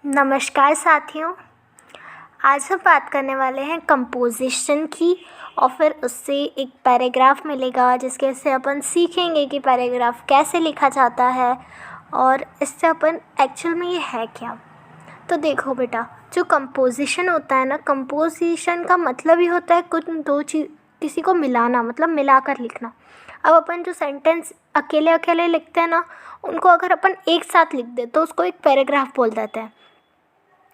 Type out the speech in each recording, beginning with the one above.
नमस्कार साथियों। आज हम बात करने वाले हैं कंपोजिशन की और फिर उससे एक पैराग्राफ मिलेगा जिसके से अपन सीखेंगे कि पैराग्राफ कैसे लिखा जाता है और इससे अपन एक्चुअल में ये है क्या। तो देखो बेटा, जो कंपोजिशन होता है ना, कंपोजिशन का मतलब ही होता है कुछ दो चीज़ किसी को मिलाना, मतलब मिलाकर लिखना। अब अपन जो सेंटेंस अकेले अकेले लिखते हैं ना, उनको अगर अपन एक साथ लिख दे तो उसको एक पैराग्राफ बोल देते हैं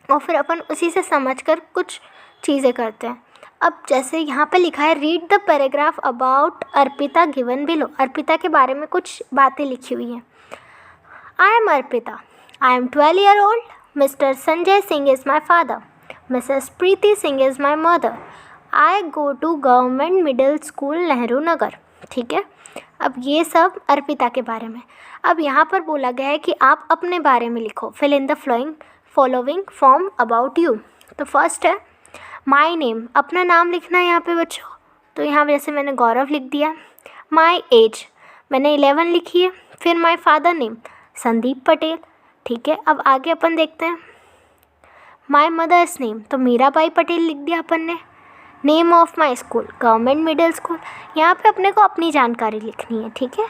और फिर अपन उसी से समझकर कुछ चीज़ें करते हैं। अब जैसे यहाँ पे लिखा है, read the paragraph about Arpita given below. Arpita के बारे में कुछ बातें लिखी हुई हैं। I am Arpita, I am 12 year old, Mr Sanjay Singh is my father, Mrs Preeti Singh is my mother, I go to government middle school Nehru Nagar. ठीक है, अब ये सब अर्पिता के बारे में। अब यहाँ पर बोला गया है कि आप अपने बारे में लिखो। Fill in the following form about you. तो फर्स्ट है माई नेम, अपना नाम लिखना है यहाँ पे बच्चों। तो यहाँ जैसे मैंने गौरव लिख दिया। माई एज मैंने 11 लिखी है। फिर my father name Sandeep Patel. ठीक है, अब आगे अपन देखते हैं। माई मदर्स नेम तो मीराबाई पटेल लिख दिया अपन ने। Name of my school government middle school. यहाँ पे अपने को अपनी जानकारी लिखनी है। ठीक है,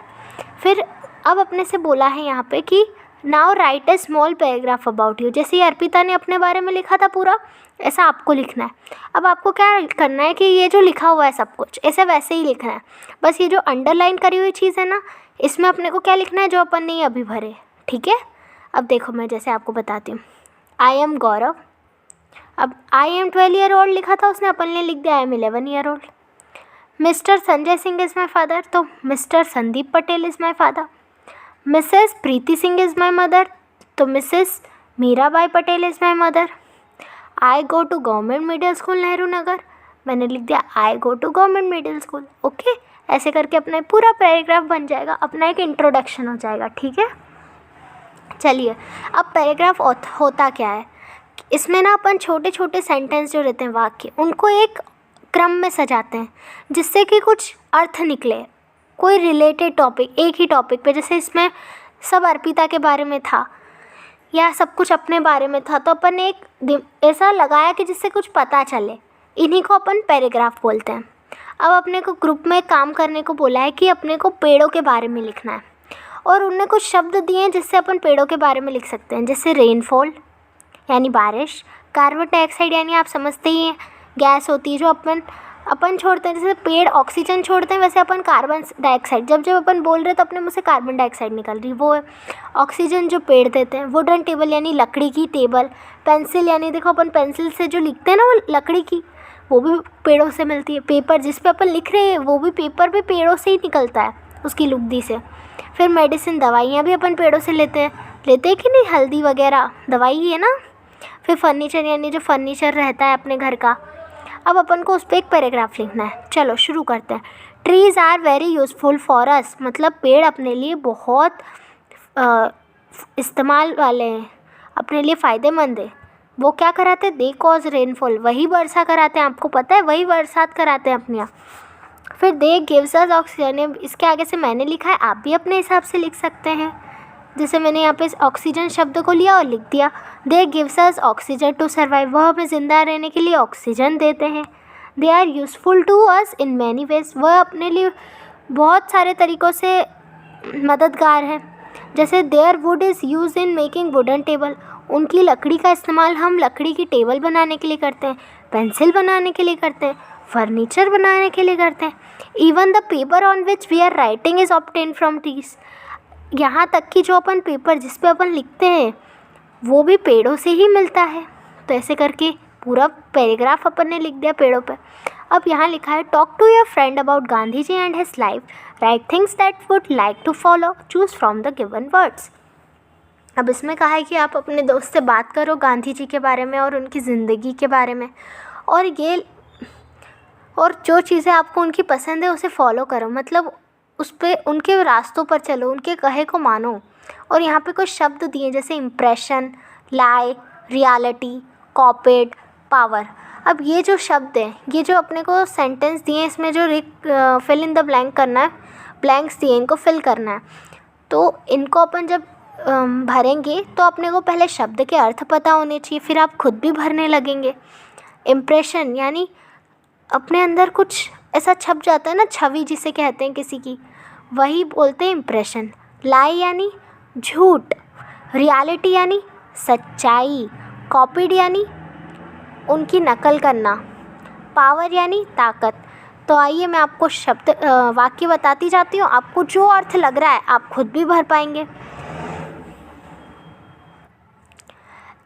फिर अब अपने से बोला है यहाँ पे कि now right A small paragraph about you. जैसे अर्पिता ने अपने बारे में लिखा था पूरा, ऐसा आपको लिखना है। अब आपको क्या करना है कि ये जो लिखा हुआ है सब कुछ ऐसे वैसे ही लिखना है। बस ये जो अंडरलाइन करी हुई चीज़ है ना, इसमें अपने को क्या लिखना है जो अपन ने अभी भरे। ठीक है, अब देखो मैं जैसे आपको बताती हूँ। आई एम गौरव, अब आई एम 12 ईयर ओल्ड लिखा था उसने, अपन ने लिख दिया I am 11 year old. Mr Sanjay Singh is my father, तो Mr Sandeep Patel is my father. Mrs Preeti Singh is my mother, तो Mrs Mirabai Patel is my mother. I go to government middle school Nehru Nagar, मैंने लिख दिया I go to government middle school. Okay, ऐसे करके अपना पूरा paragraph बन जाएगा, अपना एक इंट्रोडक्शन हो जाएगा। ठीक है, चलिए अब पैराग्राफ होता क्या है। इसमें ना अपन छोटे छोटे सेंटेंस जो रहते हैं, वाक्य, उनको एक क्रम में सजाते हैं जिससे कि कुछ अर्थ निकले, कोई रिलेटेड टॉपिक, एक ही टॉपिक पे। जैसे इसमें सब अर्पिता के बारे में था या सब कुछ अपने बारे में था, तो अपन ने एक ऐसा लगाया कि जिससे कुछ पता चले। इन्हीं को अपन पैराग्राफ बोलते हैं। अब अपने को ग्रुप में काम करने को बोला है कि अपने को पेड़ों के बारे में लिखना है और उनने कुछ शब्द दिए हैं जिससे अपन पेड़ों के बारे में लिख सकते हैं। जैसे रेनफॉल यानी बारिश, कार्बन डाइऑक्साइड यानी आप समझते ही हैं गैस होती है जो अपन छोड़ते हैं। जैसे पेड़ ऑक्सीजन छोड़ते हैं, वैसे अपन कार्बन डाइऑक्साइड, जब जब अपन बोल रहे हैं तो अपने मुँह से कार्बन डाइऑक्साइड निकल रही, वो है ऑक्सीजन जो पेड़ देते हैं। वुडन टेबल यानी लकड़ी की टेबल। पेंसिल यानी देखो अपन पेंसिल से जो लिखते हैं ना, वो लकड़ी की, वो भी पेड़ों से मिलती है। पेपर जिस पे अपन लिख रहे हैं वो भी पेपर भी पेड़ों से ही निकलता है, उसकी लुगदी से। फिर मेडिसिन, दवाइयाँ भी अपन पेड़ों से लेते हैं कि नहीं, हल्दी वगैरह दवाई ही है ना। फिर फर्नीचर यानी जो फर्नीचर रहता है अपने घर का। अब अपन को उस पर एक पैराग्राफ लिखना है। चलो शुरू करते हैं। Trees are very useful for us, मतलब पेड़ अपने लिए बहुत इस्तेमाल वाले हैं, अपने लिए फ़ायदेमंद है। वो क्या कराते हैं, दे कॉज रेनफॉल, वही वर्षा कराते हैं, आपको पता है वही बरसात कराते हैं अपने यहाँ। फिर दे गिव्स अस ऑक्सीजन, इसके आगे से मैंने लिखा है, आप भी अपने हिसाब से लिख सकते हैं। जैसे मैंने यहाँ पे ऑक्सीजन शब्द को लिया और लिख दिया। They gives us oxygen to survive, वह हमें ज़िंदा रहने के लिए ऑक्सीजन देते हैं। They are useful to us in many ways, वह अपने लिए बहुत सारे तरीक़ों से मददगार है। जैसे there wood is use in making wooden table, उनकी लकड़ी का इस्तेमाल हम लकड़ी की टेबल बनाने के लिए करते हैं, पेंसिल बनाने के लिए करते हैं, फर्नीचर बनाने के लिए करते हैं। Even the paper on which we are writing is obtain from trees, यहाँ तक कि जो अपन पेपर जिस पे अपन लिखते हैं वो भी पेड़ों से ही मिलता है। तो ऐसे करके पूरा पैराग्राफ अपन ने लिख दिया पेड़ों पे। अब यहाँ लिखा है, talk to your friend about Gandhi ji and his life, write things that would like to follow, choose from the given words. अब इसमें कहा है कि आप अपने दोस्त से बात करो गांधी जी के बारे में और उनकी ज़िंदगी के बारे में, और जो चीज़ें आपको उनकी पसंद है उसे फॉलो करो, मतलब उस पर उनके रास्तों पर चलो, उनके कहे को मानो। और यहाँ पे कुछ शब्द दिए जैसे इम्प्रेशन, लाई, रियलिटी, कॉपेड, पावर। अब ये जो शब्द हैं, ये जो अपने को सेंटेंस दिए हैं, इसमें जो फिल इन द ब्लैंक करना है, ब्लैंक्स दिए इनको फिल करना है। तो इनको अपन जब भरेंगे तो अपने को पहले शब्द के अर्थ पता होने चाहिए, फिर आप खुद भी भरने लगेंगे। इम्प्रेशन यानी अपने अंदर कुछ ऐसा छप जाता है ना, छवि जिसे कहते हैं किसी की, वही बोलते हैं इम्प्रेशन। लाई यानी झूठ, रियलिटी यानी सच्चाई, कॉपीड यानी उनकी नकल करना, पावर यानी ताकत। तो आइए मैं आपको वाक्य बताती जाती हूँ, आपको जो अर्थ लग रहा है आप खुद भी भर पाएंगे।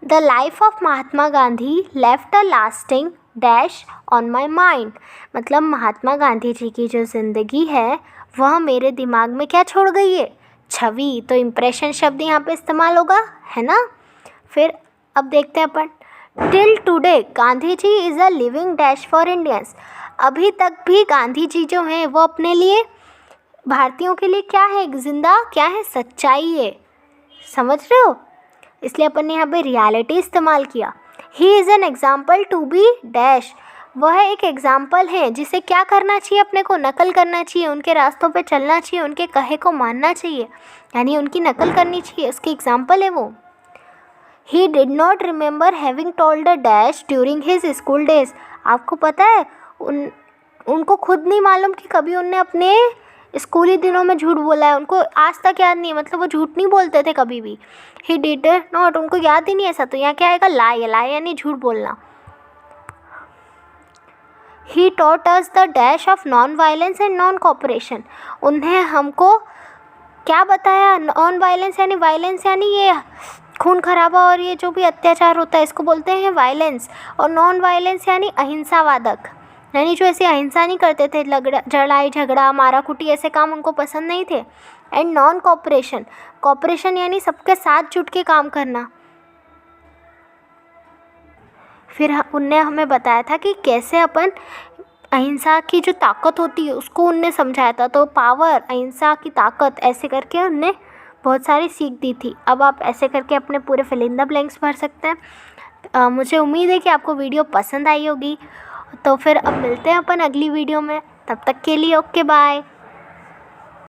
The life of Mahatma Gandhi left a lasting dash on my mind. मतलब महात्मा गांधी जी की जो ज़िंदगी है वह मेरे दिमाग में क्या छोड़ गई है? छवि। तो इम्प्रेशन शब्द यहाँ पे इस्तेमाल होगा, है ना। फिर अब देखते हैं अपन, till today Gandhi ji is a living dash for Indians. अभी तक भी गांधी जी जो हैं वो अपने लिए, भारतीयों के लिए क्या है? जिंदा क्या है? सच्चाई है। समझ रहे हो? इसलिए अपन ने यहाँ पे रियलिटी इस्तेमाल किया। He is an example to be dash. वह एक एग्जाम्पल है जिसे क्या करना चाहिए? अपने को नकल करना चाहिए, उनके रास्तों पे चलना चाहिए, उनके कहे को मानना चाहिए, यानी उनकी नकल करनी चाहिए। उसकी एग्जाम्पल है वो। He did not remember having told a dash during his school days. आपको पता है उनको खुद नहीं मालूम कि कभी उनने अपने स्कूली दिनों में झूठ बोला है। उनको आज तक याद नहीं है, मतलब वो झूठ नहीं बोलते थे कभी भी। ही डिड नॉट, उनको याद ही नहीं ऐसा। तो यहाँ क्या आएगा? लाई। लाई यानी झूठ बोलना। He taught us the dash of non violence and non cooperation. उन्हें हमको क्या बताया? नॉन वायलेंस यानी वायलेंस यानी ये खून खराबा और ये जो भी अत्याचार होता है इसको बोलते हैं वायलेंस। और नॉन वायलेंस यानी अहिंसावादक, यानी जो ऐसे अहिंसा नहीं करते थे, लड़ाई झगड़ा मारा कुटी ऐसे काम उनको पसंद नहीं थे। एंड नॉन कोऑपरेशन, कोऑपरेशन यानी सबके साथ जुट के काम करना। फिर उनने हमें बताया था कि कैसे अपन अहिंसा की जो ताकत होती है उसको उनने समझाया था। तो पावर, अहिंसा की ताकत, ऐसे करके उनने बहुत सारी सीख दी थी। अब आप ऐसे करके अपने पूरे फिल इन द ब्लैंक्स भर सकते हैं। मुझे उम्मीद है कि आपको वीडियो पसंद आई होगी। तो फिर अब मिलते हैं अपन अगली वीडियो में, तब तक के लिए ओके बाय।